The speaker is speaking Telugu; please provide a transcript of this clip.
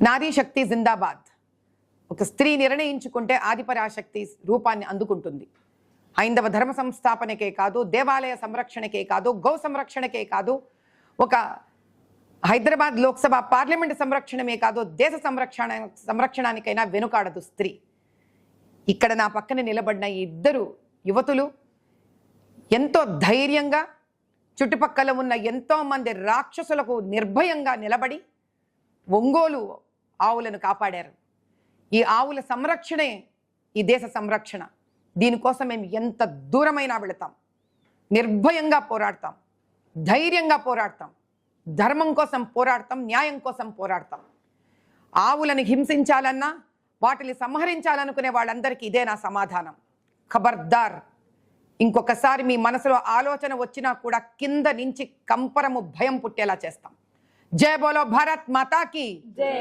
నారీ శక్తి జిందాబాద్. ఒక స్త్రీ నిర్ణయించుకుంటే ఆదిపరాశక్తి రూపాన్ని అందుకుంటుంది. హైందవ ధర్మ సంస్థాపనకే కాదు, దేవాలయ సంరక్షణకే కాదు, గౌ సంరక్షణకే కాదు, ఒక హైదరాబాద్ లోక్సభ పార్లమెంట్ సంరక్షణమే కాదు, దేశ సంరక్షణానికైనా వెనుకాడదు స్త్రీ. ఇక్కడ నా పక్కన నిలబడిన ఈ ఇద్దరు యువతులు ఎంతో ధైర్యంగా చుట్టుపక్కల ఉన్న ఎంతో మంది రాక్షసులకు నిర్భయంగా నిలబడి ఒంగోలు ఆవులను కాపాడారు. ఈ ఆవుల సంరక్షణే ఈ దేశ సంరక్షణ. దీనికోసం మేము ఎంత దూరమైనా వెళతాం, నిర్భయంగా పోరాడతాం, ధైర్యంగా పోరాడతాం, ధర్మం కోసం పోరాడతాం, న్యాయం కోసం పోరాడతాం. ఆవులను హింసించాలన్నా, వాటిని సంహరించాలనుకునే వాళ్ళందరికీ ఇదే నా సమాధానం. ఖబర్దార్, ఇంకొకసారి మీ మనసులో ఆలోచన వచ్చినా కూడా కింద నుంచి కంపరము భయం పుట్టేలా చేస్తాం. జై బోలో భారత్ మాతాకి జై.